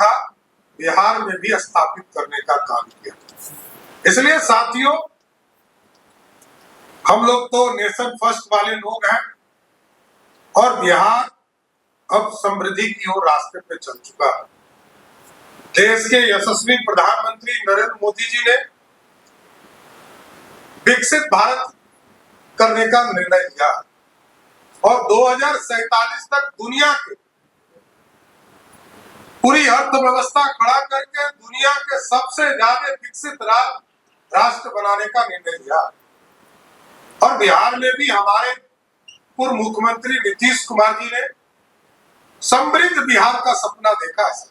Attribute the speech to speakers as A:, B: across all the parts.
A: देखा, बिहार में भी स्थापित करने का काम किया। इसलिए साथियों, हम लोग तो नेशन फर्स्ट वाले लोग हैं और बिहार अब समृद्धि की ओर रास्ते पे चल चुका है। देश के यशस्वी प्रधानमंत्री नरेंद्र मोदी जी ने विकसित भारत करने का निर्णय लिया और 2047 तक दुनिया के पूरी अर्थव्यवस्था खड़ा करके दुनिया के सबसे ज्यादा विकसित राष्ट्र बनाने का निर्णय लिया। और बिहार में भी हमारे पूर्व मुख्यमंत्री नीतीश कुमार जी ने समृद्ध बिहार का सपना देखा है।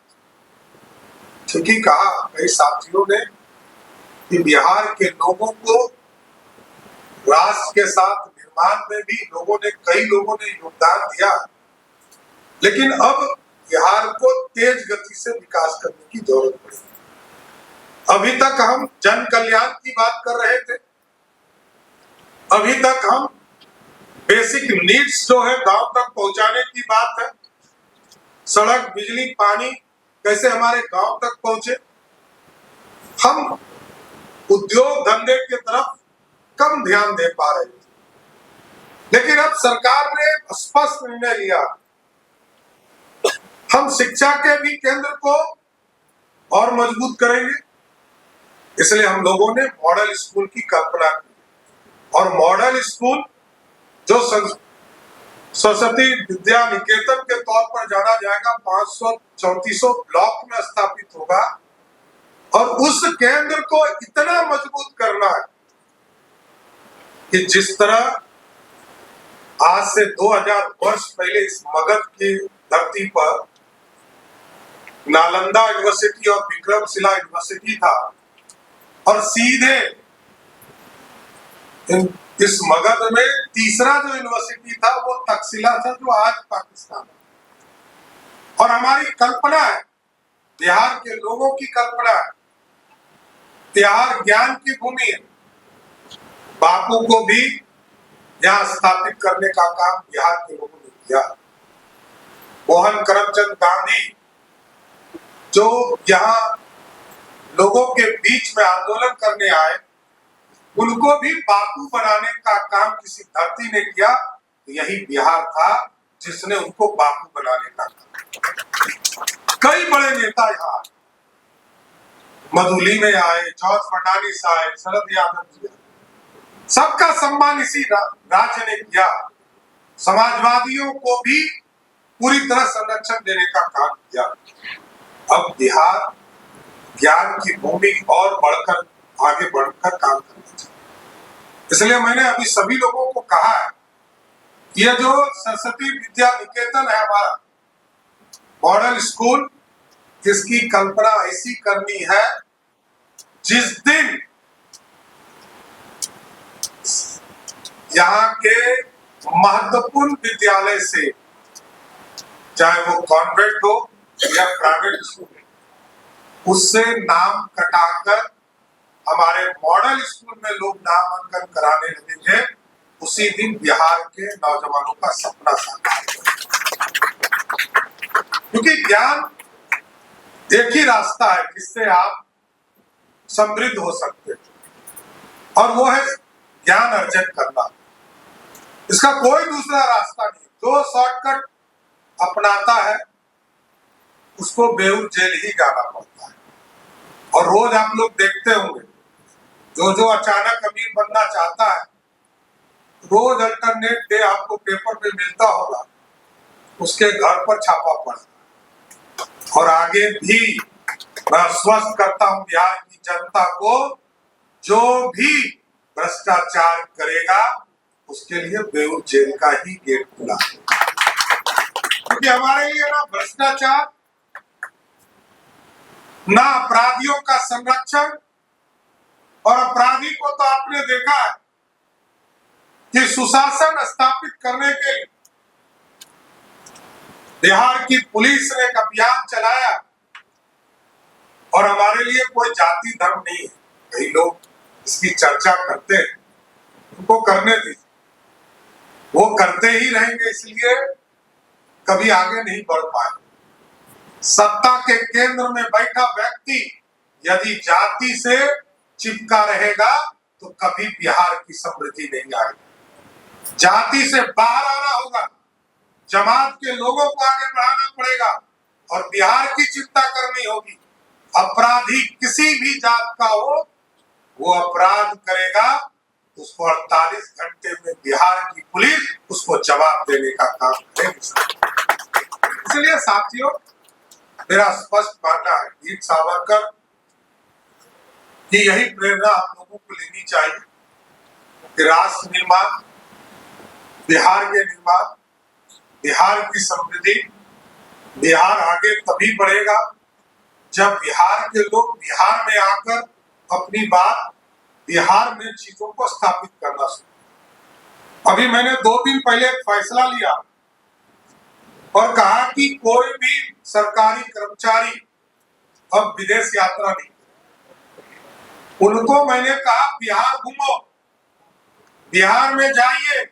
A: ठीक ही कहा कई साथियों ने कि बिहार के लोगों को राष्ट्र के साथ निर्माण में भी कई लोगों ने योगदान दिया, लेकिन अब बिहार को तेज गति से विकास करने की जरूरत पड़ी। अभी तक हम जन कल्याण की बात कर रहे थे, अभी तक हम बेसिक नीड्स जो है गांव तक पहुंचाने की बात है, सड़क, बिजली, पानी कैसे हमारे गांव तक पहुंचे। हम उद्योग धंधे की तरफ कम ध्यान दे पा रहे थे, लेकिन अब सरकार ने स्पष्ट निर्णय लिया, हम शिक्षा के भी केंद्र को और मजबूत करेंगे। इसलिए हम लोगों ने मॉडल स्कूल की कल्पना की और मॉडल स्कूल जो सरस्वती विद्या निकेतन के तौर पर जाना जाएगा 500-3400 ब्लॉक में स्थापित होगा और उस केंद्र को इतना मजबूत करना है कि जिस तरह आज से 2000 वर्ष पहले इस मगध की धरती पर नालंदा यूनिवर्सिटी और विक्रमशिला यूनिवर्सिटी था और सीधे इस मगध में तीसरा जो यूनिवर्सिटी था वो तक्षशिला था जो आज पाकिस्तान है। और हमारी कल्पना है, बिहार के लोगों की कल्पना है, बिहार ज्ञान की भूमि है। बापू को भी यहाँ स्थापित करने का काम बिहार के लोगों ने किया। मोहन करमचंद गांधी जो यहाँ लोगों के बीच में आंदोलन करने आए, उनको भी बापू बनाने का काम किसी धरती ने किया, यही बिहार था जिसने उनको बापू बनाने का काम। कई बड़े नेता यहाँ मधुली में आए, जॉर्ज फर्नांडिस आए, शरद यादव जी, सबका सम्मान इसी राज्य ने किया। समाजवादियों को भी पूरी तरह संरक्षण देने का काम किया। अब बिहार ज्ञान की भूमि और बढ़कर आगे बढ़कर काम करना चाहिए। इसलिए मैंने अभी सभी लोगों को कहा है, यह जो सरस्वती विद्या निकेतन है हमारा मॉडल स्कूल, इसकी कल्पना ऐसी करनी है जिस दिन यहाँ के महत्वपूर्ण विद्यालय से, चाहे वो कॉन्वेंट हो या प्राइवेट स्कूल, उससे नाम कटाकर हमारे मॉडल स्कूल में लोग नामांकन कराने लगेंगे, उसी दिन बिहार के नौजवानों का सपना साकार होगा। क्योंकि ज्ञान एक ही रास्ता है जिससे आप समृद्ध हो सकते हैं और वो है ज्ञान अर्जन करना। इसका कोई दूसरा रास्ता नहीं। जो शॉर्टकट अपनाता है उसको बेऊर जेल ही जाना पड़ता है। और रोज आप लोग देखते होंगे, जो अचानक अमीर बनना चाहता है, रोज अल्टरनेट डे आपको पेपर पे मिलता होगा, उसके घर पर छापा पड़ता। और आगे भी मैं आश्वस्त करता हूं बिहार की जनता को, जो भी भ्रष्टाचार करेगा उसके लिए बेऊर जेल का ही गेट खुला है। क्योंकि हमारे लिए ना भ्रष्टाचार, ना अपराधियों का संरक्षण, और अपराधी को तो आपने देखा है कि सुशासन स्थापित करने के लिए बिहार की पुलिस ने एक अभियान चलाया। और हमारे लिए कोई जाति धर्म नहीं है, कई लोग इसकी चर्चा करते हैं, उनको करने दीजिए, वो करते ही रहेंगे, इसलिए कभी आगे नहीं बढ़ पाए। सत्ता के केंद्र में बैठा व्यक्ति यदि जाति से चिपका रहेगा तो कभी बिहार की समृद्धि नहीं आएगी। जाति से बाहर आना होगा, जमात के लोगों को आगे बढ़ाना पड़ेगा और बिहार की चिंता करनी होगी। अपराधी किसी भी जात का हो, वो अपराध करेगा, उसको 48 घंटे में बिहार की पुलिस उसको जवाब देने का काम करेगी। इसलिए साथियों, मेरा स्पष्ट मानना है वीर सावरकर की यही प्रेरणा हम लोगों को लेनी चाहिए कि राष्ट्र निर्माण, बिहार के निर्माण, बिहार की समृद्धि, बिहार आगे तभी बढ़ेगा जब बिहार के लोग बिहार में आकर अपनी बात बिहार में चीजों को स्थापित करना शुरू। अभी मैंने 2 दिन पहले एक फैसला लिया और कहा कि कोई भी सरकारी कर्मचारी अब विदेश यात्रा नहीं। उनको मैंने कहा बिहार घूमो, बिहार में जाइए,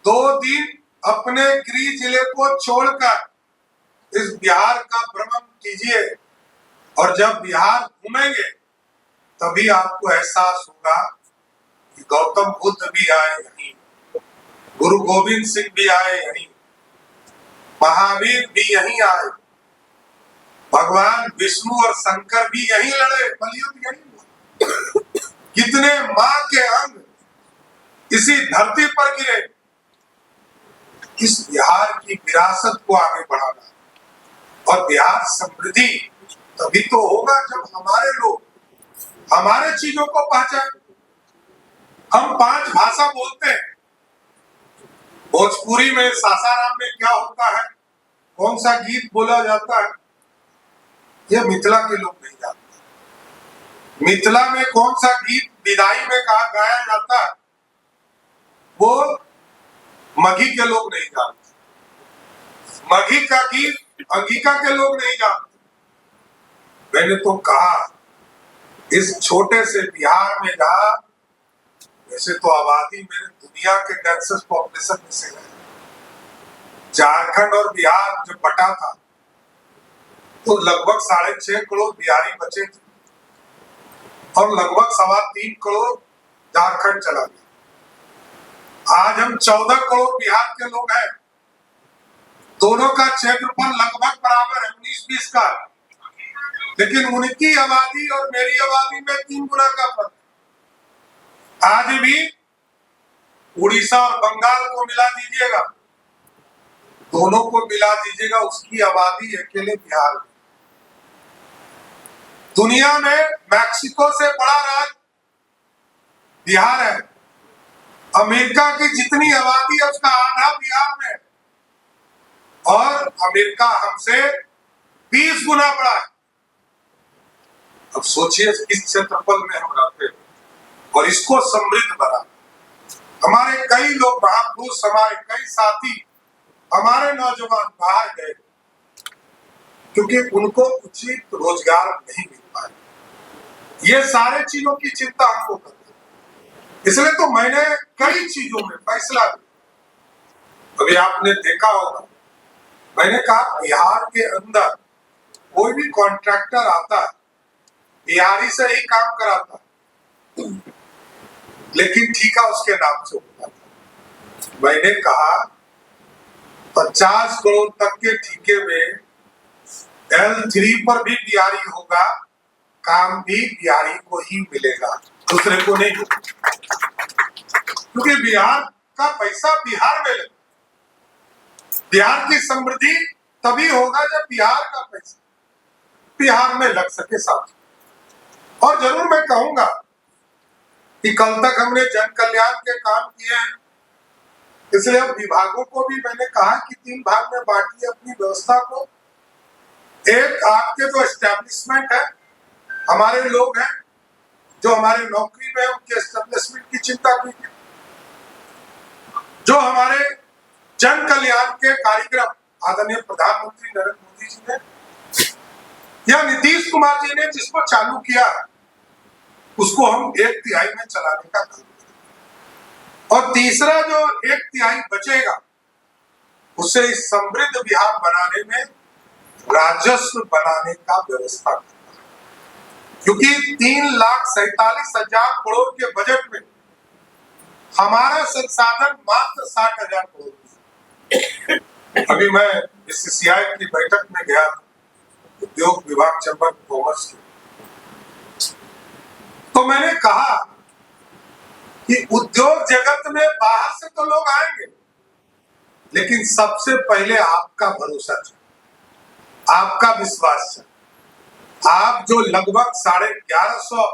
A: 2 दिन अपने गृह जिले को छोड़कर इस बिहार का भ्रमण कीजिए और जब बिहार घूमेंगे तभी आपको एहसास होगा कि गौतम बुद्ध भी आए यहीं, गुरु गोविंद सिंह भी आए यहीं, महावीर भी यहीं आए, भगवान विष्णु और शंकर भी यहीं लड़े, बलियुद्ध यहीं हुआ। कितने मां के अंग इसी धरती पर गिरे। इस बिहार की विरासत को आगे बढ़ाना और बिहार समृद्धि तभी तो होगा जब हमारे लोग हमारे चीजों को पहचाने। हम 5 भाषा बोलते हैं। भोजपुरी में सासाराम में क्या होता है, कौन सा गीत बोला जाता है, यह मिथिला के लोग नहीं जानते। मिथिला में कौन सा गीत विदाई में कहा गाया जाता है, वो मगही के लोग नहीं जानते। मगही का गीत अंगिका के लोग नहीं जानते। मैंने तो कहा इस छोटे से बिहार में जहां वैसे तो आबादी मेरे दुनिया के डेंसेस्ट पॉपुलेशन में से है, झारखंड और बिहार जब बटा था तो लगभग 6.5 करोड़ बिहारी बचे थे और लगभग 3.25 करोड़ झारखंड चला गया। आज हम 14 करोड़ बिहार के लोग हैं। दोनों का क्षेत्रफल लगभग बराबर है, 19-20 का, लेकिन उनकी आबादी और मेरी आबादी में 3 गुना का फर्क। आज भी उड़ीसा और बंगाल को मिला दीजिएगा, दोनों को मिला दीजिएगा, उसकी आबादी अकेले बिहार में। दुनिया में मैक्सिको से बड़ा राज्य बिहार है। अमेरिका की जितनी आबादी है उसका आधा बिहार में, और अमेरिका हमसे 20 गुना बड़ा है। अब सोचिए इस क्षेत्रफल में हम रहते हैं और इसको समृद्ध बना। हमारे कई लोग महापुरुष, हमारे कई साथी, हमारे नौजवान बाहर गए क्योंकि उनको उचित रोजगार नहीं मिल पाया। ये सारे चीजों की चिंता हमको करती है। इसलिए तो मैंने कई चीजों में फैसला लिया। अभी आपने देखा होगा, मैंने कहा बिहार के अंदर कोई भी कॉन्ट्रैक्टर आता है बिहारी से ही काम कराता है, लेकिन ठीका उसके नाम से होता है। मैंने कहा 50 करोड़ तक के ठीके में L3 पर भी बिहारी होगा, काम भी बिहारी को ही मिलेगा, दूसरे को नहीं होगा, क्योंकि बिहार का पैसा बिहार में लगेगा। बिहार की समृद्धि तभी होगा जब बिहार का पैसा बिहार में लग सके साथ। और जरूर मैं कहूंगा कि कल तक हमने जन कल्याण के काम किए हैं, इसलिए अब विभागों को भी मैंने कहा कि 3 भाग में बांटिए अपनी व्यवस्था को। एक, आपके जो एस्टेब्लिशमेंट है, हमारे लोग हैं जो हमारे नौकरी में, उनके एस्टेब्लिशमेंट की चिंता कीजिए। जो हमारे जन कल्याण के कार्यक्रम आदरणीय प्रधानमंत्री नरेंद्र मोदी जी ने या नीतीश कुमार जी ने जिसको चालू किया, उसको हम 1/3 में चलाने का काम करेंगे। और तीसरा जो 1/3 बचेगा, उससे इस समृद्ध बिहार बनाने में राजस्व बनाने का व्यवस्था करना है, क्योंकि 3,47,000 करोड़ के बजट में हमारा संसाधन मात्र 60,000 करोड़। अभी मैं बीसीसीआई की बैठक में गया था, उद्योग विभाग चैम्बर कॉमर्स की, तो मैंने कहा कि उद्योग जगत में बाहर से तो लोग आएंगे, लेकिन सबसे पहले आपका भरोसा चाहिए, आपका विश्वास चाहिए। आप जो लगभग 1150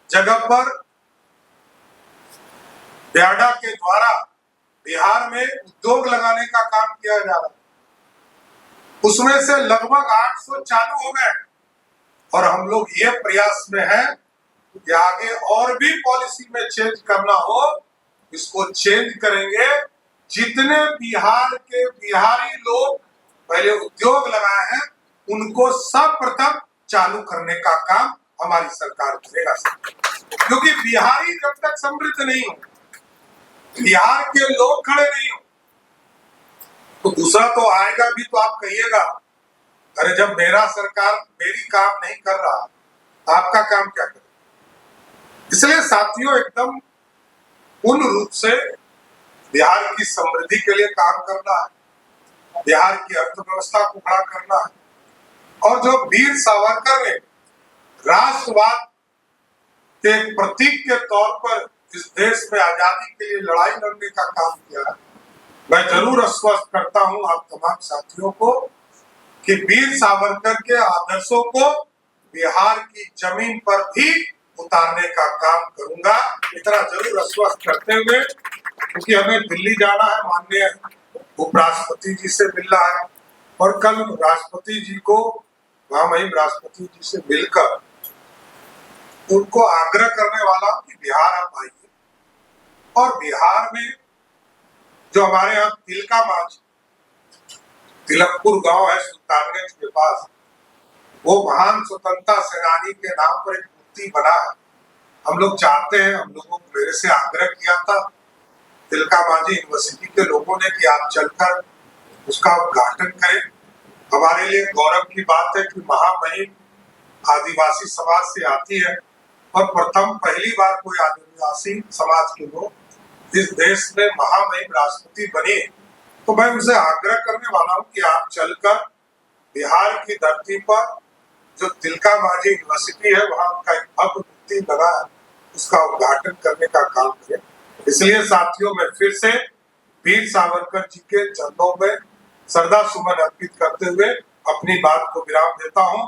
A: जगह पर ब्याडा के द्वारा बिहार में उद्योग लगाने का काम किया जा रहा है, उसमें से लगभग 800 चालू हो गए, और हम लोग ये प्रयास में हैं कि आगे और भी पॉलिसी में चेंज करना हो, इसको चेंज करेंगे। जितने बिहार के बिहारी लोग पहले उद्योग लगाए हैं, उनको सर्वप्रथम चालू करने का काम हमारी सरकार करेगा, क्योंकि बिहारी जब तक समृद्ध नहीं हो, बिहार के लोग खड़े नहीं हो, तो दूसरा तो आएगा भी तो आप कहिएगा, अरे जब मेरा सरकार मेरी काम नहीं कर रहा, आपका काम क्या करे। इसलिए साथियों, एकदम पूर्ण रूप से बिहार की समृद्धि के लिए काम करना है, बिहार की अर्थव्यवस्था को खड़ा करना है, और जो वीर सावरकर ने राष्ट्रवाद के प्रतीक के तौर पर इस देश में आजादी के लिए लड़ाई लड़ने का काम किया है, मैं जरूर आश्वस्त करता हूं आप तमाम साथियों को कि वीर सावरकर के आदर्शों को बिहार की जमीन पर भी उतारने का काम करूंगा। इतना जरूर आश्वस्त करते हुए, क्योंकि हमें दिल्ली जाना है, माननीय उपराष्ट्रपति जी से मिलना है, और कल राष्ट्रपति जी को महामहिम राष्ट्रपति जी से मिलकर उनको आग्रह करने वाला हूं कि बिहार आप आइए, और बिहार में जो हमारे यहाँ तिलका मांझी तिलकपुर गांव है सुल्तानगंज के पास, वो महान स्वतंत्रता सेनानी के नाम पर एक मूर्ति बना है। हम लोग चाहते हैं, हम लोगों को मेरे से आग्रह किया था तिलका मांझी यूनिवर्सिटी के लोगों ने कि आप चलकर उसका उद्घाटन करें। हमारे लिए गौरव की बात है कि महामहिम आदिवासी समाज से आती है, और प्रथम पहली बार कोई आदिवासी समाज के लोग इस देश में महामहिम राष्ट्रपति बने। तो मैं उनसे आग्रह करने वाला हूं कि आप चलकर बिहार की धरती पर जो तिलका मांझी यूनिवर्सिटी है, वहां का एक भव्य मूर्ति लगा है, उसका उद्घाटन करने का काम करें। इसलिए साथियों, मैं फिर से वीर सावरकर जी के चरणों में श्रद्धा सुमन अर्पित करते हुए अपनी बात को विराम देता हूं।